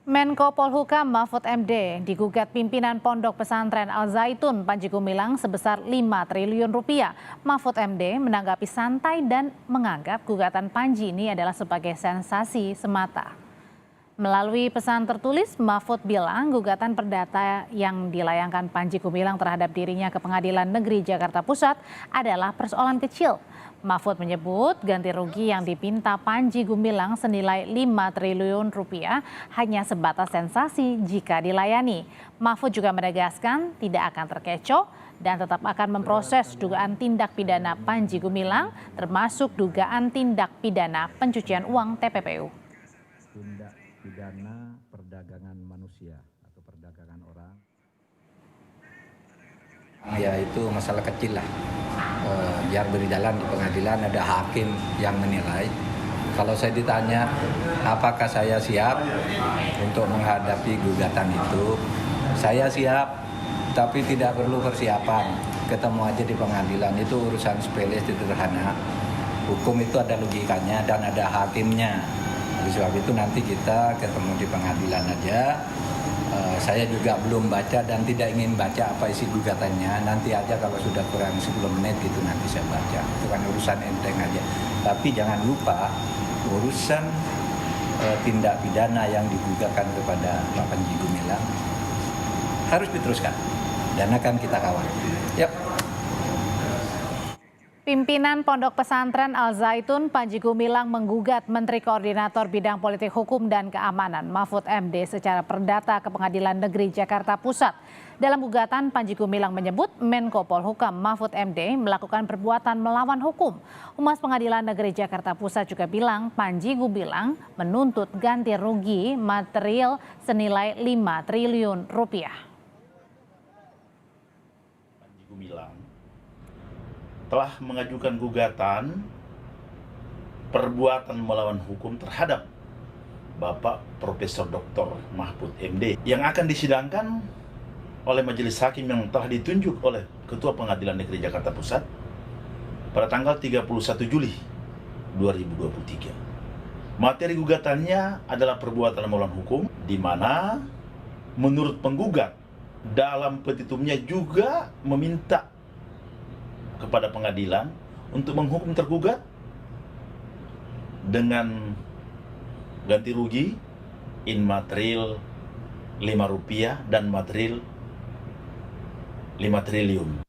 Menko Polhukam Mahfud MD digugat pimpinan Pondok Pesantren Al Zaitun Panji Gumilang sebesar 5 triliun rupiah. Mahfud MD menanggapi santai dan menganggap gugatan Panji ini adalah sebagai sensasi semata. Melalui pesan tertulis, Mahfud bilang gugatan perdata yang dilayangkan Panji Gumilang terhadap dirinya ke Pengadilan Negeri Jakarta Pusat adalah persoalan kecil. Mahfud menyebut ganti rugi yang dipinta Panji Gumilang senilai 5 triliun rupiah hanya sebatas sensasi jika dilayani. Mahfud juga menegaskan tidak akan terkecoh dan tetap akan memproses dugaan tindak pidana Panji Gumilang termasuk dugaan tindak pidana pencucian uang TPPU. Tindak pidana perdagangan manusia atau perdagangan orang. Ya itu masalah kecil lah, biar berjalan di pengadilan, ada hakim yang menilai. Kalau saya ditanya apakah saya siap untuk menghadapi gugatan itu, saya siap, tapi tidak perlu persiapan. Ketemu aja di pengadilan, itu urusan sepele, sederhana. Hukum itu ada logikanya dan ada hakimnya. Oleh sebab itu nanti kita ketemu di pengadilan aja. Saya juga belum baca dan tidak ingin baca apa isi gugatannya. Nanti aja kalau sudah kurang 10 menit gitu nanti saya baca. Itu kan urusan enteng aja. Tapi jangan lupa urusan tindak pidana yang digugatkan kepada Pak Panji Gumilang harus diteruskan dan akan kita kawal. Yap. Pimpinan Pondok Pesantren Al Zaitun Panji Gumilang menggugat Menteri Koordinator Bidang Politik Hukum dan Keamanan Mahfud MD secara perdata ke Pengadilan Negeri Jakarta Pusat. Dalam gugatan, Panji Gumilang menyebut Menko Polhukam Mahfud MD melakukan perbuatan melawan hukum. Humas Pengadilan Negeri Jakarta Pusat juga bilang Panji Gumilang menuntut ganti rugi material senilai 5 triliun rupiah. Panji Gumilang telah mengajukan gugatan perbuatan melawan hukum terhadap Bapak Profesor Dr. Mahfud MD yang akan disidangkan oleh majelis hakim yang telah ditunjuk oleh Ketua Pengadilan Negeri Jakarta Pusat pada tanggal 31 Juli 2023. Materi gugatannya adalah perbuatan melawan hukum di mana menurut penggugat dalam petitumnya juga meminta kepada pengadilan untuk menghukum tergugat dengan ganti rugi in material 5 rupiah dan material 5 triliun.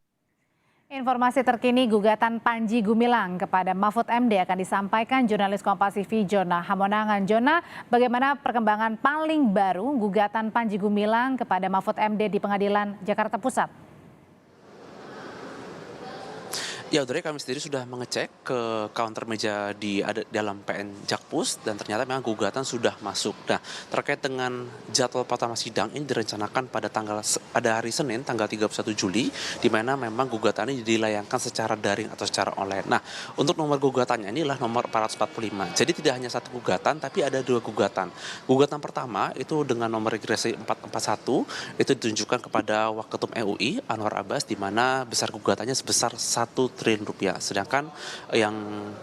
Informasi terkini gugatan Panji Gumilang kepada Mahfud MD akan disampaikan jurnalis Kompas TV Jona Hamonangan. Jona, bagaimana perkembangan paling baru gugatan Panji Gumilang kepada Mahfud MD di Pengadilan Jakarta Pusat? Ya, Audrey, kami sendiri sudah mengecek ke counter meja di dalam PN Jakpus dan ternyata memang gugatan sudah masuk. Nah, terkait dengan jadwal pertama sidang ini direncanakan pada hari Senin tanggal 31 Juli di mana memang gugatan ini dilayangkan secara daring atau secara online. Nah, untuk nomor gugatannya inilah nomor 445. Jadi tidak hanya satu gugatan tapi ada dua gugatan. Gugatan pertama itu dengan nomor registrasi 441 itu ditunjukkan kepada Waketum MUI Anwar Abbas di mana besar gugatannya sebesar 1 triliun rupiah. Sedangkan yang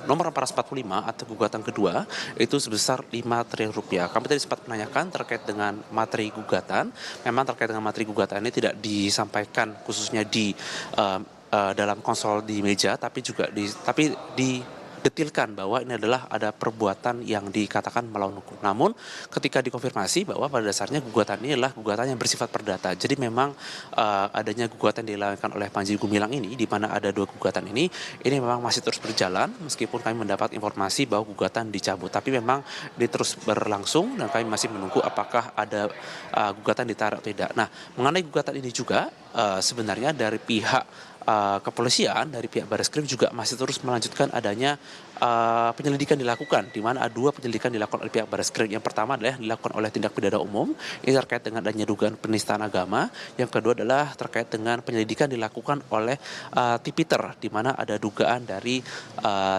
nomor 445 atau gugatan kedua itu sebesar 5 triliun rupiah. Kami tadi sempat menanyakan terkait dengan materi gugatan. Memang terkait dengan materi gugatan ini tidak disampaikan khususnya di dalam konsol di meja, tapi juga detilkan bahwa ini adalah ada perbuatan yang dikatakan melawan hukum. Namun ketika dikonfirmasi bahwa pada dasarnya gugatan ini adalah gugatan yang bersifat perdata. Jadi memang adanya gugatan yang dilakukan oleh Panji Gumilang ini, di mana ada dua gugatan ini memang masih terus berjalan meskipun kami mendapat informasi bahwa gugatan dicabut. Tapi memang ini terus berlangsung dan kami masih menunggu apakah ada gugatan ditarik atau tidak. Nah, mengenai gugatan ini juga sebenarnya dari pihak kepolisian, dari pihak Barreskrim juga masih terus melanjutkan adanya penyelidikan dilakukan, di mana ada dua penyelidikan dilakukan oleh pihak Barreskrim. Yang pertama adalah dilakukan oleh tindak pidana umum, ini terkait dengan adanya dugaan penistaan agama. Yang kedua adalah terkait dengan penyelidikan dilakukan oleh Tipiter, di mana ada dugaan dari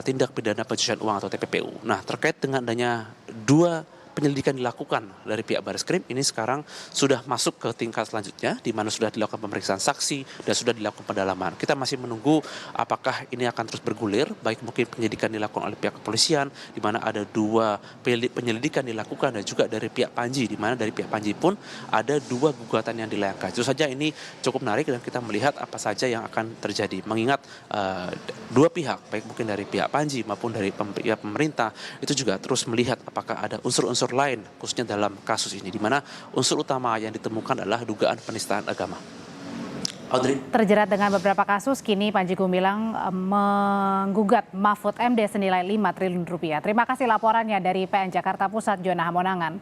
tindak pidana pencucian uang atau TPPU. Nah, terkait dengan adanya dua penyelidikan dilakukan dari pihak Barreskrim ini sekarang sudah masuk ke tingkat selanjutnya, di mana sudah dilakukan pemeriksaan saksi dan sudah dilakukan pendalaman. Kita masih menunggu apakah ini akan terus bergulir, baik mungkin penyelidikan dilakukan oleh pihak kepolisian, di mana ada 2 penyelidikan dilakukan, dan juga dari pihak Panji, di mana dari pihak Panji pun ada 2 gugatan yang dilayangkan. Itu saja ini cukup menarik dan kita melihat apa saja yang akan terjadi. Mengingat 2 pihak, baik mungkin dari pihak Panji maupun dari pihak pemerintah, itu juga terus melihat apakah ada unsur-unsur lain khususnya dalam kasus ini, di mana unsur utama yang ditemukan adalah dugaan penistaan agama. Audrey. Terjerat dengan beberapa kasus, kini Panji Gumilang menggugat Mahfud MD senilai 5 triliun rupiah. Terima kasih laporannya dari PN Jakarta Pusat, Jona Hamonangan.